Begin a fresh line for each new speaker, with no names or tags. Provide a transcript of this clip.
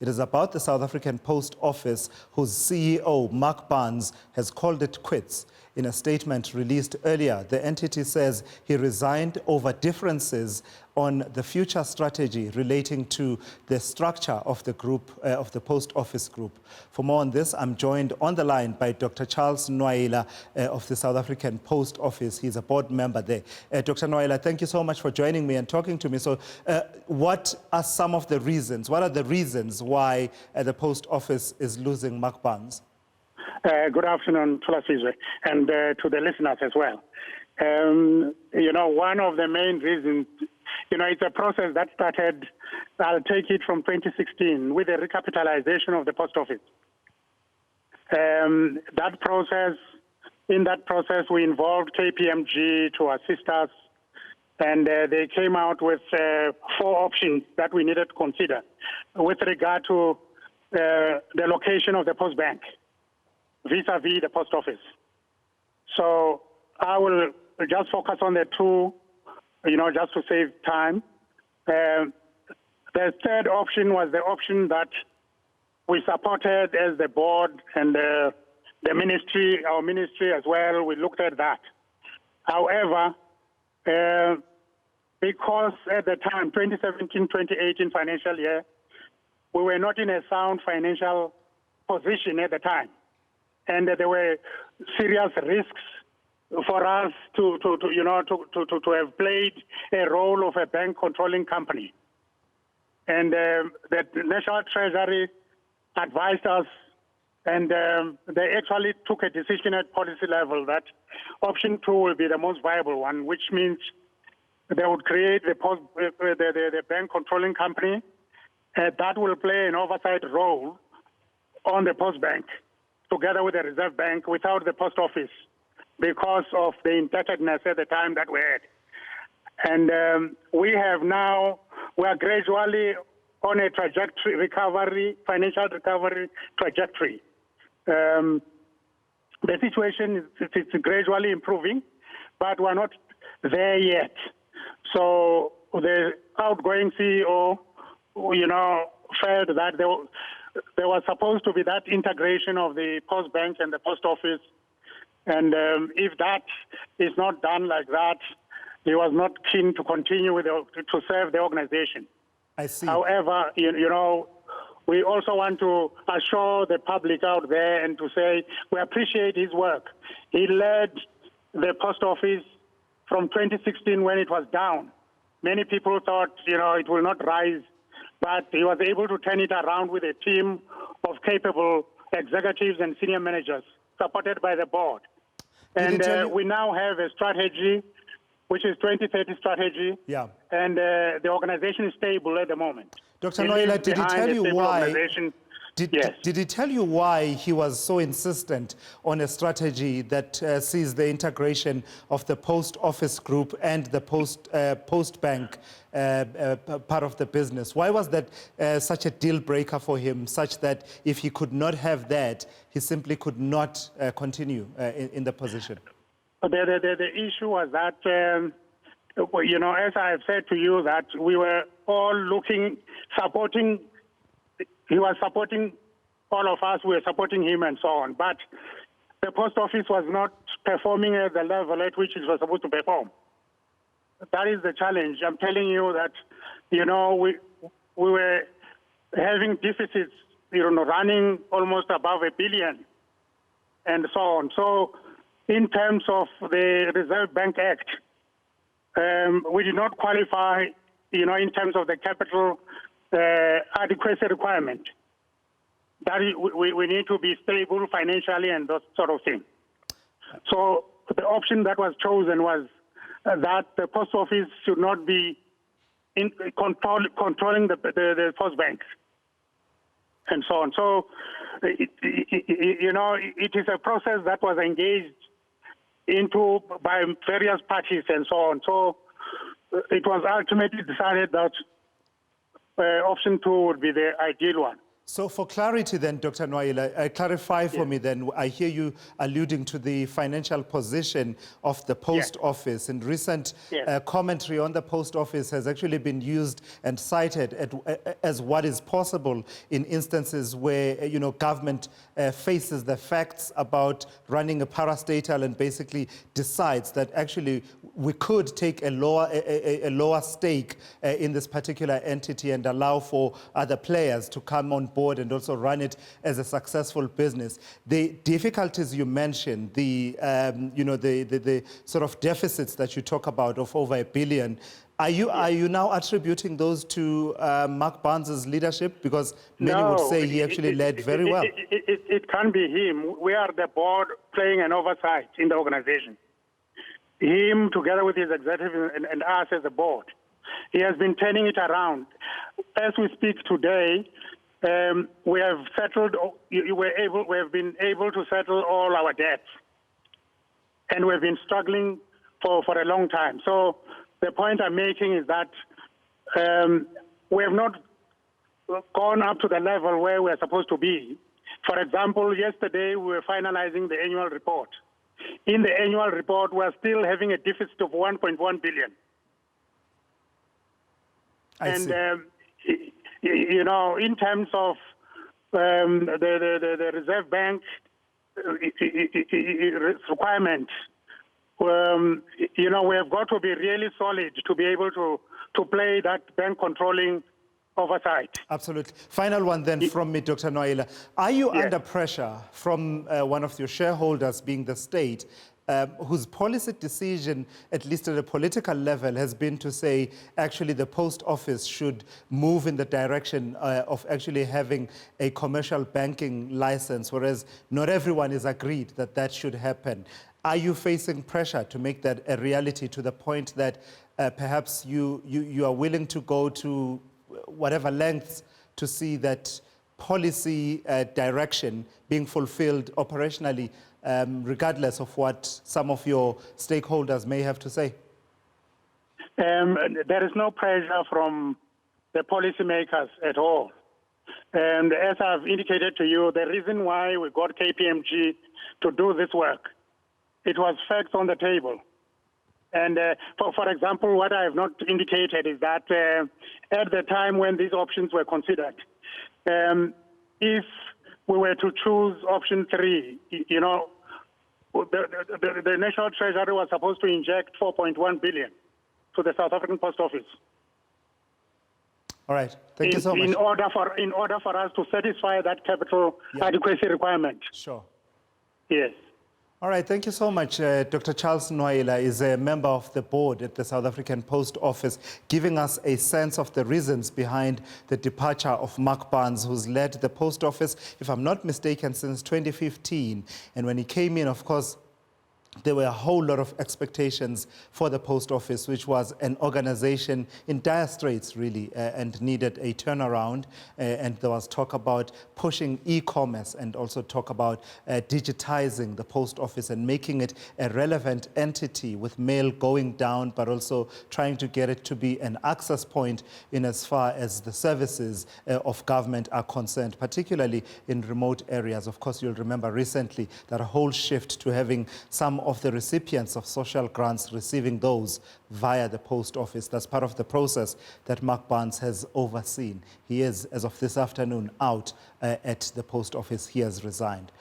It is about the South African Post Office, whose CEO, Mark Barnes, has called it quits. In a statement released earlier, the entity says he resigned over differences on the future strategy relating to the structure of the group, of the Post Office Group. For more on this, I'm joined on the line by Dr. Charles Nwaila of the South African Post Office. He's a board member there. Dr. Nwaila, thank you so much for joining me and talking to me. So what are some of the reasons, what are the reasons why the Post Office is losing Mark Barnes?
Good afternoon, Thulasizwe, and to the listeners as well. One of the main reasons, it's a process that started, I'll take it from 2016, with the recapitalization of the post office. In that process, we involved KPMG to assist us, and they came out with 4 options that we needed to consider with regard to the location of the post bank vis-a-vis the post office. So I will just focus on the 2, just to save time. The third option was the option that we supported as the board and the ministry, our ministry as well. We looked at that. However, because at the time, 2017-2018 financial year, we were not in a sound financial position at the time. And there were serious risks for us to have played a role of a bank controlling company. And the National Treasury advised us, and they actually took a decision at policy level that option 2 will be the most viable one, which means they would create the bank controlling company that will play an oversight role on the post bank, together with the Reserve Bank, without the post office, because of the indebtedness at the time that we had. And we are gradually on a trajectory, financial recovery trajectory. The situation is gradually improving, but we're not there yet. So the outgoing CEO, felt that there was supposed to be that integration of the post bank and the post office. And if that is not done like that, he was not keen to continue to serve the organization.
I see.
However, we also want to assure the public out there and to say we appreciate his work. He led the post office from 2016 when it was down. Many people thought, it will not rise, but he was able to turn it around with a team of capable executives and senior managers supported by the board. And we now have a strategy, which is 2030 strategy. Yeah. And the organization is stable at the moment.
Dr. Nwaila, did he tell you why?
Yes.
Did he tell you why he was so insistent on a strategy that sees the integration of the post office group and the post bank part of the business? Why was that such a deal breaker for him, such that if he could not have that, he simply could not continue in the position?
The issue was that, as I have said to you, that we were all supporting. He was supporting all of us, we were supporting him and so on. But the post office was not performing at the level at which it was supposed to perform. That is the challenge. I'm telling you that, we were having deficits, running almost above $1 billion and so on. So in terms of the Reserve Bank Act, we did not qualify, in terms of the capital adequacy requirement. That we need to be stable financially and those sort of things. So the option that was chosen was that the post office should not be controlling the post banks and so on. So, it is a process that was engaged into by various parties and so on. So it was ultimately decided that option 2 would be the ideal one.
So for clarity then, Dr. Nwaila, clarify for me then, I hear you alluding to the financial position of the post office. In recent commentary on the post office has actually been used and cited as what is possible in instances where, government faces the facts about running a parastatal and basically decides that actually we could take a lower stake in this particular entity and allow for other players to come on board and also run it as a successful business. The difficulties you mentioned, the sort of deficits that you talk about of over $1 billion, are you now attributing those to Mark Barnes' leadership? Because many would say he actually led very well.
It can't be him. We are the board playing an oversight in the organization. Him, together with his executive and us as a board, he has been turning it around. As we speak today, we have settled. We have been able to settle all our debts, and we've been struggling for a long time. So the point I'm making is that we have not gone up to the level where we're supposed to be. For example, yesterday we were finalizing the annual report. In the annual report, we're still having a deficit of 1.1 billion. In terms of the Reserve Bank requirement, we have got to be really solid to be able to play that bank controlling oversight.
Absolutely. Final one then from me, Dr. Nwaila. Are you under pressure from one of your shareholders, being the state, whose policy decision, at least at a political level, has been to say actually the post office should move in the direction of actually having a commercial banking license, whereas not everyone is agreed that that should happen? Are you facing pressure to make that a reality, to the point that perhaps you are willing to go to whatever lengths to see that policy direction being fulfilled operationally, regardless of what some of your stakeholders may have to say?
There is no pressure from the policymakers at all. And as I've indicated to you, the reason why we got KPMG to do this work, it was facts on the table. And for example, what I have not indicated is that at the time when these options were considered, if we were to choose option 3, the National Treasury was supposed to inject 4.1 billion to the South African Post Office.
All right. Thank you so much.
In order for us to satisfy that capital adequacy requirement.
Sure.
Yes.
All right, thank you so much. Dr. Charles Nwaila is a member of the board at the South African Post Office, giving us a sense of the reasons behind the departure of Mark Barnes, who's led the post office, if I'm not mistaken, since 2015. And when he came in, of course, there were a whole lot of expectations for the post office, which was an organization in dire straits, really, and needed a turnaround. And there was talk about pushing e-commerce and also talk about digitizing the post office and making it a relevant entity, with mail going down, but also trying to get it to be an access point in as far as the services of government are concerned, particularly in remote areas. Of course, you'll remember recently that a whole shift to having some of the recipients of social grants receiving those via the post office. That's part of the process that Mark Barnes has overseen. He is, as of this afternoon, out at the post office. He has resigned.